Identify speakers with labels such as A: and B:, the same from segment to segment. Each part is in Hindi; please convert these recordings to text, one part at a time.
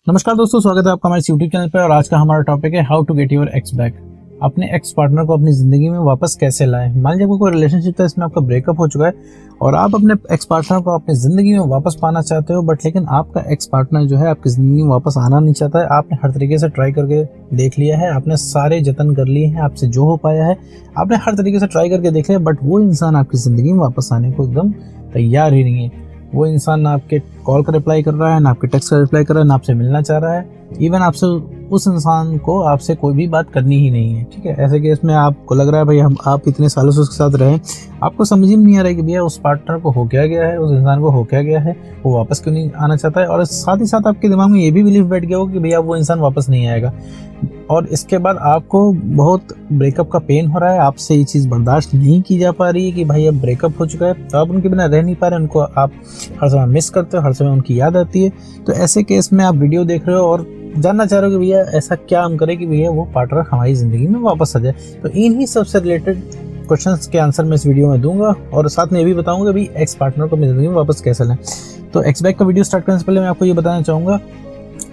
A: नमस्कार दोस्तों, स्वागत है आपका हमारे यूट्यूब चैनल पर। और आज का हमारा टॉपिक है how to get your ex back. अपने एक्स पार्टनर को अपनी ज़िंदगी में वापस कैसे लाएं। मान लीजिए आपको कोई रिलेशनशिप था, इसमें आपका ब्रेकअप हो चुका है और आप अपने एक्स पार्टनर को अपनी ज़िंदगी में वापस पाना चाहते हो, बट लेकिन आपका एक्स पार्टनर जो है आपकी ज़िंदगी में वापस आना नहीं चाहता है। आपने हर तरीके से ट्राई करके देख लिया है, आपने सारे जतन कर लिए हैं, आपसे जो हो पाया है आपने हर तरीके से ट्राई करके देख लिया, बट वो इंसान आपकी ज़िंदगी में वापस आने को एकदम तैयार ही नहीं है। वो इंसान ना आपके कॉल का रिप्लाई कर रहा है, ना आपके टेक्स्ट का रिप्लाई कर रहा है, ना आपसे मिलना चाह रहा है। इवन आपसे उस इंसान को आपसे कोई भी बात करनी ही नहीं है। ठीक है, ऐसे केस में आपको लग रहा है भाई आप इतने सालों से उसके साथ रहे, आपको समझ ही नहीं आ रहा है कि भैया उस पार्टनर को हो क्या गया है, उस इंसान को हो क्या गया है, वो वापस क्यों नहीं आना चाहता है। और साथ ही साथ आपके दिमाग में ये भी बिलीव बैठ गया हो कि भैया वो इंसान वापस नहीं आएगा। और इसके बाद आपको बहुत ब्रेकअप का पेन हो रहा है, आपसे ये चीज़ बर्दाश्त नहीं की जा पा रही है कि भाई अब ब्रेकअप हो चुका है, तो आप उनके बिना रह नहीं पा रहे, उनको आप हर समय मिस करते हो, हर समय उनकी याद आती है। तो ऐसे केस में आप वीडियो देख रहे हो और जानना चाह रहे हो कि भैया ऐसा क्या हम करें कि भैया वो पार्टनर हमारी ज़िंदगी में वापस आ जाए। तो इन्हीं सबसे रिलेटेड क्वेश्चंस के आंसर मैं इस वीडियो में दूंगा और साथ में ये भी बताऊंगा कि एक्स पार्टनर को अपनी ज़िंदगी में वापस कैसे लाएं। तो एक्स बैक का वीडियो स्टार्ट करने से पहले मैं आपको ये बताना चाहूँगा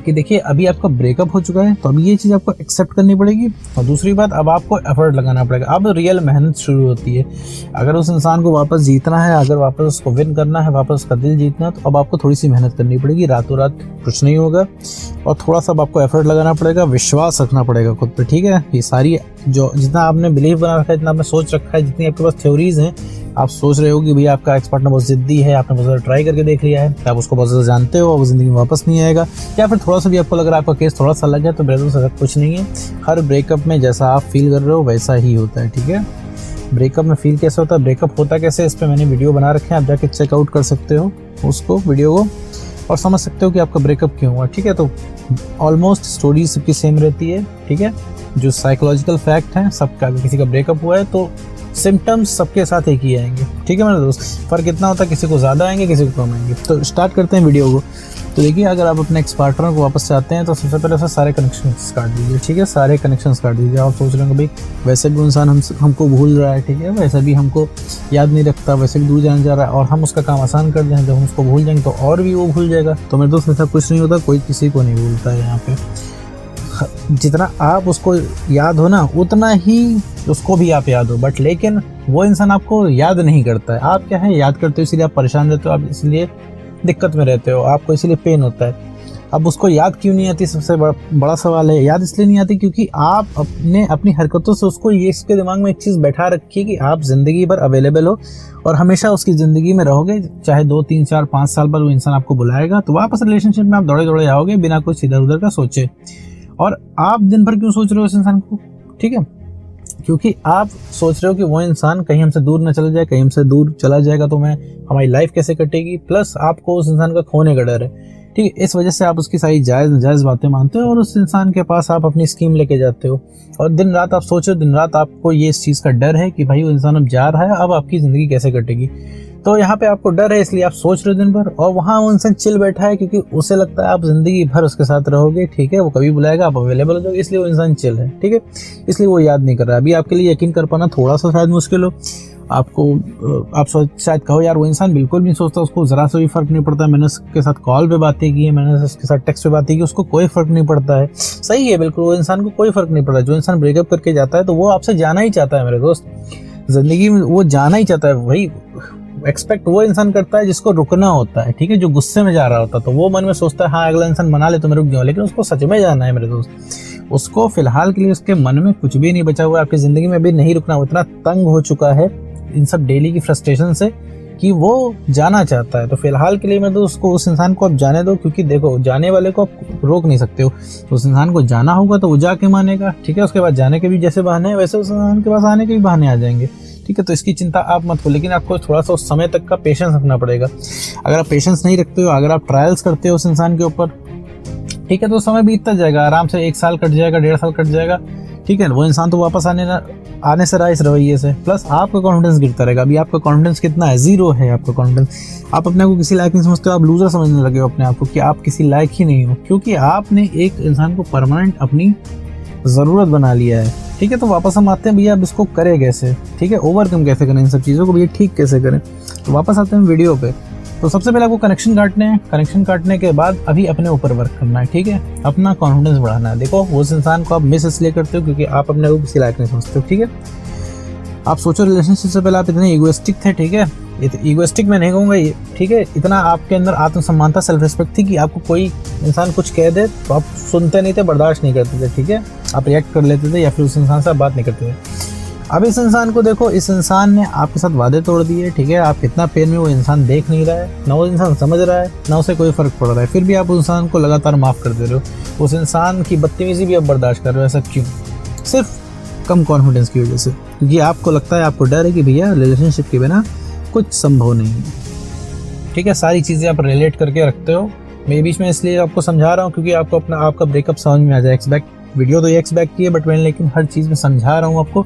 A: कि देखिए अभी आपका ब्रेकअप हो चुका है, तो अभी ये चीज़ आपको एक्सेप्ट करनी पड़ेगी। और दूसरी बात, अब आपको एफर्ट लगाना पड़ेगा, अब रियल मेहनत शुरू होती है। अगर उस इंसान को वापस जीतना है, अगर वापस उसको विन करना है, वापस उसका दिल जीतना है, तो अब आपको थोड़ी सी मेहनत करनी पड़ेगी। रातों रात कुछ नहीं होगा और थोड़ा सा आपको एफर्ट लगाना पड़ेगा, विश्वास रखना पड़ेगा खुद पे। ठीक है, ये सारी जो जितना आपने बिलीव बना रखा है, जितना आपने सोच रखा है, जितनी आपके पास थ्योरीज हैं, आप सोच रहे हो कि भैया आपका एक्स पार्टनर बहुत जिद्दी है, आपने बहुत ज़्यादा ट्राई करके देख लिया है, आप उसको बहुत ज़्यादा जानते हो, वो ज़िंदगी में वापस नहीं आएगा, या फिर थोड़ा सा भी आपको लग रहा है आपका केस थोड़ा सा अलग है, तो ब्रदर से कुछ नहीं है। हर ब्रेकअप में जैसा आप फील कर रहे हो वैसा ही होता है। ठीक है, ब्रेकअप में फील कैसे होता है, ब्रेकअप होता कैसे, इस पर मैंने वीडियो बना रखे हैं, आप जाके चेकआउट कर सकते हो उसको वीडियो को और समझ सकते हो कि आपका ब्रेकअप क्यों हुआ। ठीक है, तो ऑलमोस्ट स्टोरी सबकी सेम रहती है। ठीक है, जो साइकोलॉजिकल फैक्ट हैं सबका, अगर किसी का ब्रेकअप हुआ है तो सिम्टम्स सबके साथ एक ही आएंगे। ठीक है मेरे दोस्त, फ़र्क इतना होता है किसी को ज़्यादा आएंगे, किसी को कम आएंगे। तो स्टार्ट करते हैं वीडियो को। तो देखिए, अगर आप अपने एक्स पार्टनर को वापस चाहते हैं तो सबसे पहले से सारे कनेक्शंस काट दीजिए। ठीक है, सारे कनेक्शंस काट दीजिए। आप सोच रहे हो भाई वैसे भी इंसान हमको भूल रहा है, ठीक है, वैसे भी हमको याद नहीं रखता, वैसे भी दूर जाने जा रहा है, और हम उसका काम आसान कर दें, जब हम उसको भूल जाएंगे तो और भी वो भूल जाएगा। तो मेरे दोस्त ऐसा कुछ नहीं होता, कोई किसी को नहीं भूलता है। यहाँ पे जितना आप उसको याद हो ना, उतना ही उसको भी आप याद हो, बट लेकिन वो इंसान आपको याद नहीं करता है। आप क्या है, याद करते हो, इसीलिए आप परेशान रहते हो, आप इसलिए दिक्कत में रहते हो, आपको इसीलिए पेन होता है। अब उसको याद क्यों नहीं आती, सबसे बड़ा सवाल है। याद इसलिए नहीं आती क्योंकि आप अपनी हरकतों से उसको ये इसके दिमाग में एक चीज़ बैठा रखी है कि आप ज़िंदगी भर अवेलेबल हो और हमेशा उसकी ज़िंदगी में रहोगे। चाहे 2, 3, 4, 5 साल पर वो इंसान आपको बुलाएगा तो वापस रिलेशनशिप में आप दौड़े दौड़े आओगे बिना कुछ इधर उधर का सोचे। और आप दिन भर क्यों सोच रहे हो उस इंसान को? ठीक है, क्योंकि आप सोच रहे हो कि वो इंसान कहीं हमसे दूर न चला जाए, कहीं हमसे दूर चला जाएगा तो हमारी लाइफ कैसे कटेगी, प्लस आपको उस इंसान का खोने का डर है। ठीक है, इस वजह से आप उसकी सारी जायज़ बातें मानते हो और उस इंसान के पास आप अपनी स्कीम लेके जाते हो और दिन रात आप सोचो, दिन रात आपको ये इस चीज़ का डर है कि भाई वो इंसान अब जा रहा है, अब आपकी ज़िंदगी कैसे कटेगी। तो यहाँ पे आपको डर है, इसलिए आप सोच रहे हो दिन भर, और वहाँ वो इंसान चिल बैठा है क्योंकि उसे लगता है आप ज़िंदगी भर उसके साथ रहोगे। ठीक है, वो कभी बुलाएगा आप अवेलेबल हो जाओगे, इसलिए वो इंसान चिल है। ठीक है, इसलिए वो याद नहीं कर रहा है। अभी आपके लिए यकीन कर पाना थोड़ा सा शायद मुश्किल हो, आप शायद कहो यार वो इंसान बिल्कुल नहीं सोचता, उसको ज़रा सा भी फ़र्क नहीं पड़ता। मैंने उसके साथ कॉल पे बातें की है, मैंने उसके साथ टेक्स्ट पे बातें की, उसको कोई फ़र्क नहीं पड़ता है। सही है, बिल्कुल, वो इंसान को कोई फ़र्क नहीं पड़ता। जो इंसान ब्रेकअप करके जाता है तो वो आपसे जाना ही चाहता है मेरे दोस्त, ज़िंदगी में वो जाना ही चाहता है। वही एक्सपेक्ट वो इंसान करता है जिसको रुकना होता है। ठीक है, जो गुस्से में जा रहा होता है तो वो मन में सोचता है हाँ अगला इंसान मना ले तो मैं रुक जाऊँ, लेकिन उसको सच में जाना है मेरे दोस्त। उसको फिलहाल के लिए उसके मन में कुछ भी नहीं बचा हुआ, आपकी ज़िंदगी में भी नहीं रुकना। वो इतना तंग हो चुका है इन सब डेली की फ्रस्ट्रेशन से कि वो जाना चाहता है। तो फिलहाल के लिए मैं तो उसको, उस इंसान को आप जाने दो, क्योंकि देखो जाने वाले को आप रोक नहीं सकते हो। तो उस इंसान को जाना होगा तो वो जाके मानेगा। ठीक है, उसके बाद जाने के भी जैसे बहाने हैं वैसे उस इंसान के पास आने के भी बहाने आ जाएंगे। ठीक है, तो इसकी चिंता आप मत करो, लेकिन आपको थोड़ा सा उस समय तक का पेशेंस रखना पड़ेगा। अगर आप पेशेंस नहीं रखते हो, अगर आप ट्रायल्स करते हो उस इंसान के ऊपर, ठीक है, तो समय बीतता जाएगा, आराम से 1 साल कट जाएगा, 1.5 साल कट जाएगा। ठीक है, वो इंसान तो वापस आने से रहा इस रवैये से, प्लस आपका कॉन्फिडेंस गिरता रहेगा। अभी आपका कॉन्फिडेंस कितना है? 0 है आपका कॉन्फिडेंस। आप अपने को किसी लायक नहीं समझते हो, आप लूजर समझने लगे हो अपने आप को कि आप किसी लायक ही नहीं हो, क्योंकि आपने एक इंसान को परमानेंट अपनी ज़रूरत बना लिया है। ठीक है, तो वापस हम आते हैं भैया अब इसको करें कैसे। ठीक है, ओवरकम कैसे करें इन सब चीज़ों को, भैया ठीक कैसे करें। तो वापस आते हैं वीडियो पे। तो सबसे पहले आपको कनेक्शन काटने हैं। कनेक्शन काटने के बाद अभी अपने ऊपर वर्क करना है, ठीक है, अपना कॉन्फिडेंस बढ़ाना है। देखो उस इंसान को आप मिस इसलिए करते हो क्योंकि आप अपने को किसी लायक नहीं समझते हो, ठीक है। आप सोचो रिलेशनशिप से पहले आप इतने ईगोइस्टिक थे, ठीक है, ईगोइस्टिक मैं नहीं कहूँगा, ठीक है, इतना आपके अंदर आत्मसम्मान था, सेल्फ रिस्पेक्ट थी कि आपको कोई इंसान कुछ कह दे तो आप सुनते नहीं थे, बर्दाश्त नहीं करते थे, ठीक है, आप रिएक्ट कर लेते थे या फिर उस इंसान से आप बात नहीं करते थे। अब इस इंसान को देखो, इस इंसान ने आपके साथ वादे तोड़ दिए, ठीक है, आप कितना पेन में वो इंसान देख नहीं रहा है, ना वो इंसान समझ रहा है, ना उसे कोई फर्क पड़ रहा है, फिर भी आप उस इंसान को लगातार माफ़ कर दे रहे हो। उस इंसान की बदतमीजी भी आप बर्दाश्त कर रहे हो। ऐसा क्यों? सिर्फ कम कॉन्फिडेंस की वजह से, क्योंकि आपको लगता है, आपको डर है कि भैया रिलेशनशिप के बिना कुछ संभव नहीं है, ठीक है। सारी चीज़ें आप रिलेट करके रखते हो। मैं बीच में इसलिए आपको समझा रहा हूँ क्योंकि आपको आपका ब्रेकअप समझ में आ जाए। एक्सबैक वीडियो तो ये एक्सबैक की है, बट मैं लेकिन हर चीज़ में समझा रहा हूँ आपको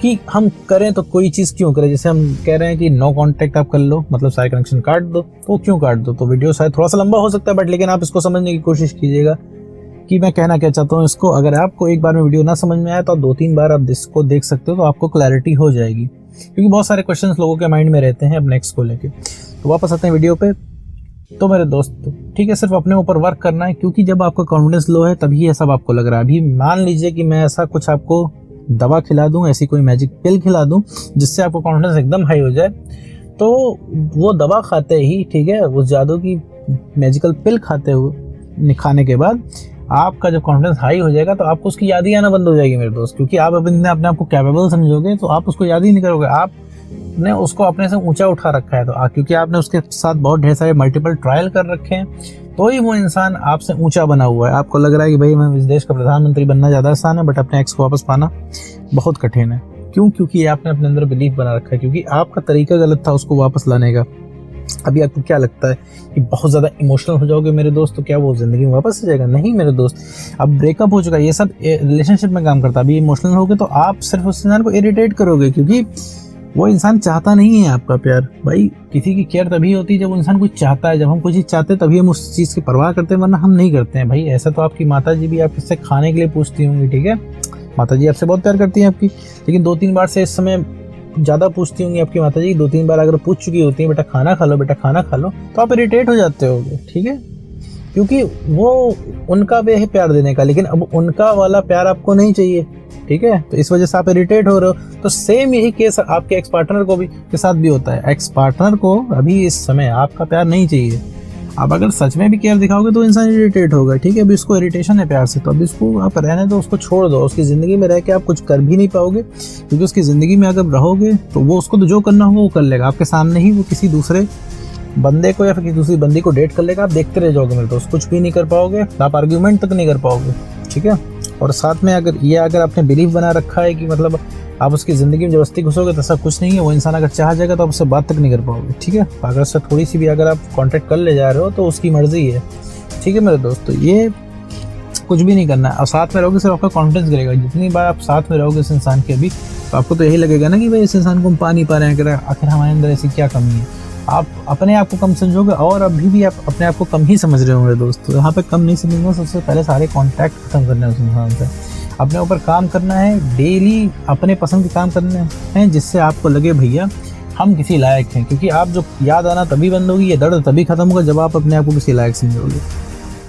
A: कि हम करें तो कोई चीज़ क्यों करें। जैसे हम कह रहे हैं कि नो कॉन्टैक्ट आप कर लो, मतलब सारे कनेक्शन काट दो, तो क्यों काट दो? तो वीडियो शायद थोड़ा सा लंबा हो सकता है, बट लेकिन आप इसको समझने की कोशिश कीजिएगा कि मैं कहना क्या चाहता हूँ इसको। अगर आपको एक बार में वीडियो ना समझ में आया तो 2-3 बार आप इसको देख सकते हो, तो आपको क्लैरिटी हो जाएगी, क्योंकि बहुत सारे क्वेश्चंस लोगों के माइंड में रहते हैं अपने एक्स को लेके। तो वापस आते हैं वीडियो पे। तो मेरे दोस्त, ठीक है, सिर्फ अपने ऊपर वर्क करना है, क्योंकि जब आपका कॉन्फिडेंस लो है तभी ये सब आपको लग रहा है। अभी मान लीजिए कि मैं ऐसा कुछ आपको दवा खिला दूं, ऐसी कोई मैजिक पिल खिला दूं जिससे आपको कॉन्फिडेंस एकदम हाई हो जाए, तो वो दवा खाते ही, ठीक है, उस जादू की मैजिकल पिल खाने के बाद आपका जब कॉन्फिडेंस हाई हो जाएगा तो आपको उसकी याद ही आना बंद हो जाएगी मेरे दोस्त, क्योंकि आप अपने आप को कैपेबल समझोगे तो आप उसको याद ही नहीं करोगे। आपने उसको अपने से ऊंचा उठा रखा है, तो क्योंकि आपने उसके साथ बहुत ढेर सारे मल्टीपल ट्रायल कर रखे हैं, तो ही वो इंसान आपसे ऊंचा बना हुआ है। आपको लग रहा है कि भाई मैं इस देश का प्रधानमंत्री बनना ज़्यादा आसान है, बट अपने एक्स को वापस पाना बहुत कठिन है। क्यों? क्योंकि आपने अपने अंदर बिलीफ बना रखा है, क्योंकि आपका तरीका गलत था उसको वापस लाने का। अभी आपको क्या लगता है कि बहुत ज़्यादा इमोशनल हो जाओगे मेरे दोस्त तो क्या वो ज़िंदगी में वापस आ जाएगा? नहीं मेरे दोस्त, अब ब्रेकअप हो चुका है, ये सब रिलेशनशिप में काम करता है। अभी इमोशनल होगे तो आप सिर्फ उस इंसान को इरिटेट करोगे, क्योंकि वो इंसान चाहता नहीं है आपका प्यार। भाई किसी की केयर तभी होती है जब वो इंसान कुछ चाहता है। जब हम कुछ चीज़ चाहते हैं तभी हम उस चीज़ की परवाह करते हैं, वरना हम नहीं करते हैं। भाई ऐसा तो आपकी माता जी भी आपसे खाने के लिए पूछती होंगी, ठीक है, माता जी आपसे बहुत प्यार करती हैं आपकी, लेकिन 2-3 बार से इस समय ज़्यादा पूछती होंगी आपकी माता जी। 2-3 बार अगर पूछ चुकी होती है बेटा खाना खा लो, बेटा खाना खा लो, तो आप इरिटेट हो जाते होगे, ठीक है, क्योंकि वो उनका वे है प्यार देने का, लेकिन अब उनका वाला प्यार आपको नहीं चाहिए, ठीक है, तो इस वजह से आप इरिटेट हो रहे हो। तो सेम यही केस आपके एक्स पार्टनर को भी के साथ भी होता है। एक्स पार्टनर को अभी इस समय आपका प्यार नहीं चाहिए। आप अगर सच में भी केयर दिखाओगे तो इंसान इरिटेट होगा, ठीक है, अभी उसको इरिटेशन है प्यार से, तो अभी उसको आप रहने दो, उसको छोड़ दो। उसकी ज़िंदगी में रह के आप कुछ कर भी नहीं पाओगे, क्योंकि उसकी ज़िंदगी में अगर रहोगे तो वो उसको तो जो करना होगा वो कर लेगा। आपके सामने ही वो किसी दूसरे बंदे को या फिर किसी दूसरी बंदी को डेट कर लेगा, आप देखते रह जाओगे मेरे दोस्त, कुछ भी नहीं कर पाओगे, आप आर्ग्यूमेंट तक नहीं कर पाओगे, ठीक है। और साथ में अगर आपने बिलीफ बना रखा है कि मतलब आप उसकी ज़िंदगी में जबरदस्ती घुसोगे तो ऐसा कुछ नहीं है। वो इंसान अगर चाह जाएगा तो आप उससे बात तक नहीं कर पाओगे, ठीक है। अगर उससे थोड़ी सी भी अगर आप कांटेक्ट कर ले जा रहे हो तो उसकी मर्जी है, ठीक है मेरे दोस्त। तो ये कुछ भी नहीं करना है। और साथ में रहोगे सिर्फ आपका कॉन्फिडेंस गिरेगा। जितनी बार आप साथ में रहोगे इस इंसान के, अभी तो आपको तो यही लगेगा ना कि भाई इस इंसान को हम पा नहीं पा रहे हैं, आखिर हमारे अंदर ऐसी क्या कमी है। आप अपने आप को कम समझोगे, और अभी भी आप अपने आप को कम ही समझ रहे होंगे दोस्त। तो यहाँ पे कम नहीं समझना, सबसे पहले सारे कॉन्टैक्ट खत्म करने हैं उस इंसान से। अपने ऊपर काम करना है, डेली अपने पसंद के काम करने हैं, जिससे आपको लगे भैया हम किसी लायक हैं। क्योंकि आप जो याद आना तभी बंद होगी, ये दर्द तभी खत्म होगा जब आप अपने आप को किसी लायक समझोगे,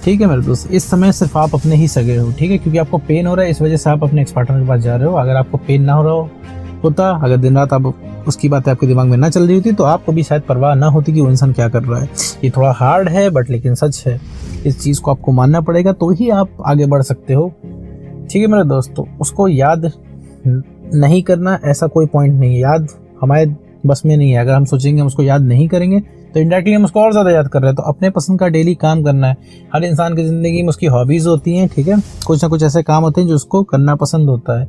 A: ठीक है मेरे दोस्त। इस समय सिर्फ आप अपने ही सगे हो, ठीक है, क्योंकि आपको पेन हो रहा है, इस वजह से आप अपने एक्स पार्टनर के पास जा रहे हो। अगर आपको पेन ना हो रहा होता, अगर दिन रात आप उसकी बातें आपके दिमाग में ना चल रही होती, तो आपको भी शायद परवाह ना होती कि वो इंसान क्या कर रहा है। ये थोड़ा हार्ड है बट लेकिन सच है। इस चीज़ को आपको मानना पड़ेगा, तो ही आप आगे बढ़ सकते हो, ठीक है मेरे दोस्तों। उसको याद नहीं करना ऐसा कोई पॉइंट नहीं है, याद हमारे बस में नहीं है। अगर हम सोचेंगे हम उसको याद नहीं करेंगे तो इनडायरेक्टली हम उसको और ज़्यादा याद कर रहे हैं। तो अपने पसंद का डेली काम करना है। हर इंसान की ज़िंदगी में उसकी हॉबीज़ होती हैं, ठीक है, कुछ ना कुछ ऐसे काम होते हैं जो उसको करना पसंद होता है,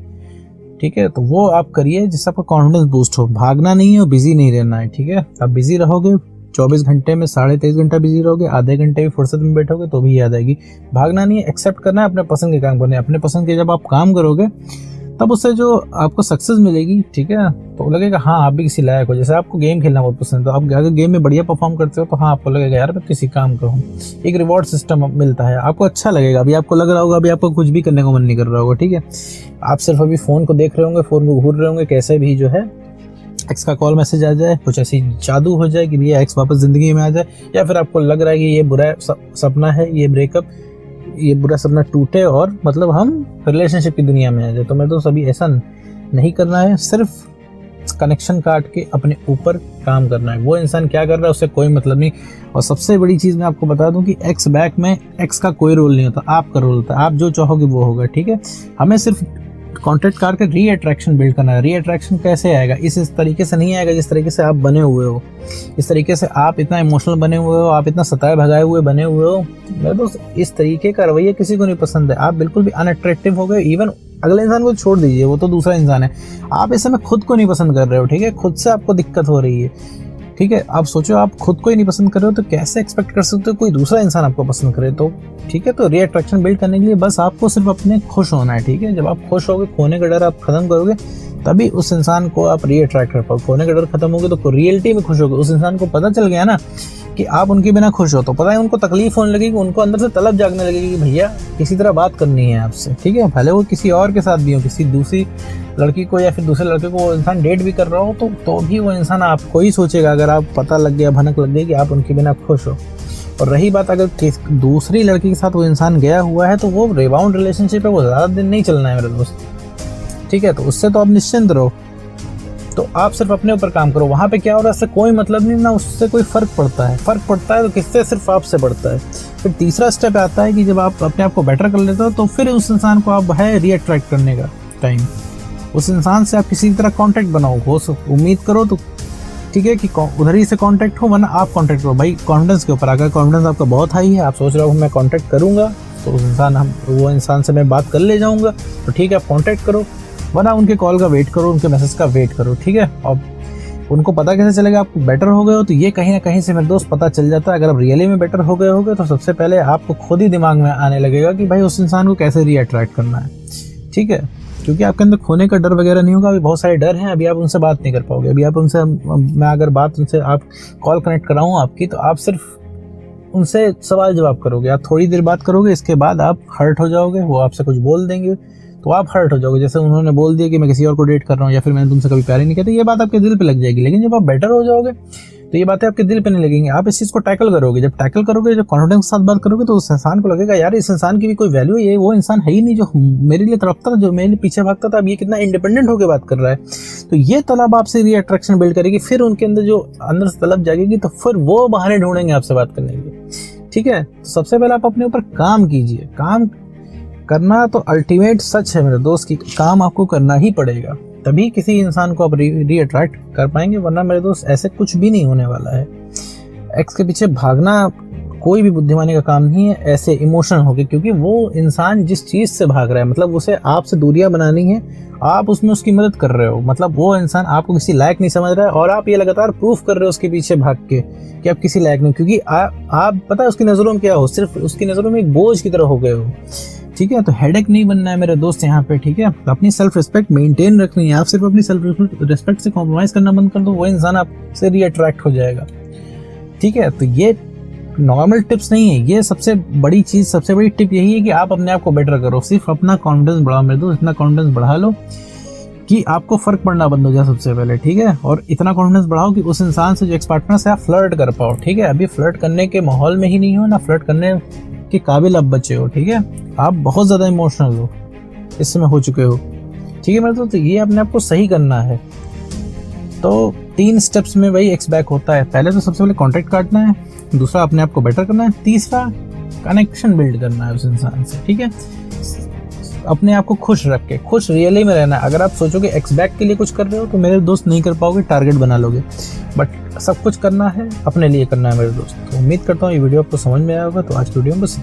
A: ठीक है, तो वो आप करिए जिससे आपका कॉन्फिडेंस बूस्ट हो। भागना नहीं है और बिजी नहीं रहना है, ठीक है। आप बिजी रहोगे 24 घंटे में 23.5 घंटा बिजी रहोगे, आधे घंटे भी फुर्सत में बैठोगे तो भी याद आएगी। भागना नहीं है, एक्सेप्ट करना है, अपने पसंद के काम करने। अपने पसंद के जब आप काम करोगे तब उससे जो आपको सक्सेस मिलेगी, ठीक है, तो लगेगा हाँ आप भी किसी लायक हो। जैसे आपको गेम खेलना बहुत पसंद है, तो आप अगर गेम में बढ़िया परफॉर्म करते हो तो हाँ आपको लगेगा यार मैं किसी काम का हूँ। एक रिवॉर्ड सिस्टम मिलता है, आपको अच्छा लगेगा। अभी आपको लग रहा होगा अभी आपको कुछ भी करने को मन नहीं कर रहा होगा, ठीक है, आप सिर्फ अभी फ़ोन को देख रहे होंगे, फ़ोन को घूर रहे होंगे, कैसे भी जो है एक्स का कॉल मैसेज आ जाए, कुछ ऐसी जादू हो जाए कि भैया एक्स वापस ज़िंदगी में आ जाए, या फिर आपको लग रहा है कि ये बुरा सपना है, ये ब्रेकअप, ये बुरा सपना टूटे और मतलब हम रिलेशनशिप की दुनिया में आ जाए। तो मैं तो सभी ऐसा नहीं करना है, सिर्फ कनेक्शन काट के अपने ऊपर काम करना है। वो इंसान क्या कर रहा है उससे कोई मतलब नहीं। और सबसे बड़ी चीज़ मैं आपको बता दूं कि एक्स बैक में एक्स का कोई रोल नहीं होता, आपका रोल होता है। आप जो चाहोगे वो होगा, ठीक है। हमें सिर्फ कॉन्टेक्ट करके री अट्रैक्शन बिल्ड करना है। री अट्रैक्शन कैसे आएगा? इस तरीके से नहीं आएगा जिस तरीके से आप बने हुए हो, इस तरीके से आप इतना इमोशनल बने हुए हो, आप इतना सताए भगाए हुए बने हुए हो। मेरे दोस्त, इस तरीके का रवैया किसी को नहीं पसंद है। आप बिल्कुल भी अनअट्रैक्टिव हो गए। इवन अगले इंसान को छोड़ दीजिए, वो तो दूसरा इंसान है, आप इस समय खुद को नहीं पसंद कर रहे हो, ठीक है। खुद से आपको दिक्कत हो रही है, ठीक है। आप सोचो, आप खुद को ही नहीं पसंद कर रहे हो तो कैसे एक्सपेक्ट कर सकते हो कोई दूसरा इंसान आपको पसंद करे? तो ठीक है, तो री अट्रैक्शन बिल्ड करने के लिए बस आपको सिर्फ अपने खुश होना है, ठीक है। जब आप खुश होगे, खोने का डर आप खत्म करोगे, तभी उस इंसान को आप री अट्रैक्ट कर पाओ। खोने का डर खत्म हो गया तो रियलिटी में खुश होगे। उस इंसान को पता चल गया ना कि आप उनके बिना खुश हो, तो पता है उनको तकलीफ होने लगेगी, उनको अंदर से तलब जागने लगेगी कि भैया किसी तरह बात करनी है आपसे, ठीक है। भले वो किसी और के साथ भी हो, किसी दूसरी लड़की को या फिर दूसरे लड़के को वो इंसान डेट भी कर रहा हो, तो भी वो इंसान आपको ही सोचेगा, अगर आप पता लग गया, भनक लग गई कि आप उनके बिना खुश हो। और रही बात अगर दूसरी लड़की के साथ वो इंसान गया हुआ है, तो वो रिबाउंड रिलेशनशिप है, वो ज़्यादा दिन नहीं चलना है मेरे दोस्त, ठीक है। तो उससे तो आप निश्चिंत रहो। तो आप सिर्फ अपने ऊपर काम करो। वहाँ पे क्या हो रहा है इससे कोई मतलब नहीं, ना उससे कोई फ़र्क पड़ता है। फ़र्क पड़ता है तो किससे? सिर्फ आपसे पड़ता है। फिर तीसरा स्टेप आता है कि जब आप अपने आप को बेटर कर लेते हो, तो फिर उस इंसान को आप है री अट्रैक्ट करने का टाइम। उस इंसान से आप किसी तरह कांटेक्ट बनाओ, हो उम्मीद करो तो ठीक है कि उधर ही से कांटेक्ट हो, वरना आप कांटेक्ट करो। भाई कॉन्फिडेंस के ऊपर, अगर कॉन्फिडेंस आपका बहुत हाई है, आप सोच रहे हो मैं कांटेक्ट करूँगा तो वो इंसान से मैं बात कर ले जाऊँगा, तो ठीक है आप कांटेक्ट करो, वरना उनके कॉल का वेट करो, उनके मैसेज का वेट करो, ठीक है। और उनको पता कैसे चलेगा आप बेटर हो गए हो? तो ये कहीं ना कहीं से मेरे दोस्त पता चल जाता है। अगर आप रियली में बेटर हो गए होगे तो सबसे पहले आपको खुद ही दिमाग में आने लगेगा कि भाई उस इंसान को कैसे री अट्रैक्ट करना है, ठीक है। क्योंकि आपके अंदर खोने का डर वगैरह नहीं होगा। अभी बहुत सारे डर हैं, अभी आप उनसे बात नहीं कर पाओगे। अभी आप उनसे, मैं अगर बात उनसे आप कॉल कनेक्ट कराऊँ आपकी, तो आप सिर्फ उनसे सवाल जवाब करोगे, आप थोड़ी देर बात करोगे, इसके बाद आप हर्ट हो जाओगे। वो आपसे कुछ बोल देंगे तो आप हर्ट हो जाओगे। जैसे उन्होंने बोल दिया कि मैं किसी और को डेट कर रहा हूँ, या फिर मैंने तुमसे कभी प्यार ही नहीं किया, तो ये बात आपके दिल पे लग जाएगी। लेकिन जब आप बेटर हो जाओगे तो ये बातें आपके दिल पे नहीं लगेंगी। आप इस चीज़ को टैकल करोगे। जब टैकल करोगे, जब कॉन्फिडेंस के साथ बात करोगे, तो उस इंसान को लगेगा यार इस इंसान की भी कोई वैल्यू है, ये वो इंसान है ही नहीं जो मेरे लिए तड़पता था, जो मेरे पीछे भागता था, अब ये कितना इंडिपेंडेंट होकर बात कर रहा है। तो ये तलब आपसे री अट्रैक्शन बिल्ड करेगी। फिर उनके अंदर जो अंदर से तलब जागेगी, तो फिर वो बहाने ढूंढेंगे आपसे बात करने के, ठीक है। तो सबसे पहले आप अपने ऊपर काम कीजिए। काम करना तो अल्टीमेट सच है मेरे दोस्त की, काम आपको करना ही पड़ेगा, तभी किसी इंसान को आप री अट्रैक्ट कर पाएंगे। वरना मेरे दोस्त ऐसे कुछ भी नहीं होने वाला है। एक्स के पीछे भागना कोई भी बुद्धिमानी का काम नहीं है, ऐसे इमोशनल होके, क्योंकि वो इंसान जिस चीज़ से भाग रहा है, मतलब उसे आपसे दूरियां बनानी है, आप उसमें उसकी मदद कर रहे हो। मतलब वो इंसान आपको किसी लायक नहीं समझ रहा है, और आप ये लगातार प्रूफ कर रहे हो उसके पीछे भाग के कि आप किसी लायक नहीं, क्योंकि आप पता है उसकी नज़रों में क्या हो, सिर्फ उसकी नज़रों में एक बोझ की तरह हो गए हो, ठीक है। तो हेडेक नहीं बनना है मेरे दोस्त यहाँ पे, ठीक है। अपनी सेल्फ रिस्पेक्ट मेंटेन रखनी है। आप सिर्फ अपनी सेल्फ रिस्पेक्ट से कॉम्प्रोमाइज करना बंद कर दो, वो इंसान आपसे री अट्रैक्ट हो जाएगा, ठीक है। तो ये नॉर्मल टिप्स नहीं है, ये सबसे बड़ी चीज़, सबसे बड़ी टिप यही है कि आप अपने आप को बेटर करो। सिर्फ अपना कॉन्फिडेंस बढ़ाओ मेरे दोस्त, इतना कॉन्फिडेंस बढ़ा लो कि आपको फर्क पड़ना बंद हो जाए सबसे पहले, ठीक है। और इतना कॉन्फिडेंस बढ़ाओ कि उस इंसान से, जो एक्स पार्टनर से आप फ्लर्ट कर पाओ, ठीक है। अभी फ्लर्ट करने के माहौल में ही नहीं हो, ना फ्लर्ट करने के काबिल आप बचे हो, ठीक है। आप बहुत ज़्यादा इमोशनल हो, इस समय हो चुके हो, ठीक है मेरे दोस्त। तो ये अपने आप को सही करना है। तो 3 स्टेप्स में वही एक्स बैक होता है। पहले तो सबसे पहले कॉन्टैक्ट काटना है, दूसरा अपने आप को बेटर करना है, तीसरा कनेक्शन बिल्ड करना है उस इंसान से, ठीक है। अपने आप को खुश रख के, खुश रियली में रहना है। अगर आप सोचोगे एक्स बैक के लिए कुछ कर रहे हो तो मेरे दोस्त नहीं कर पाओगे, टारगेट बना लोगे। बट सब कुछ करना है अपने लिए करना है मेरे दोस्त। तो उम्मीद करता हूँ ये वीडियो आपको समझ में आया होगा। तो आज की वीडियो में बस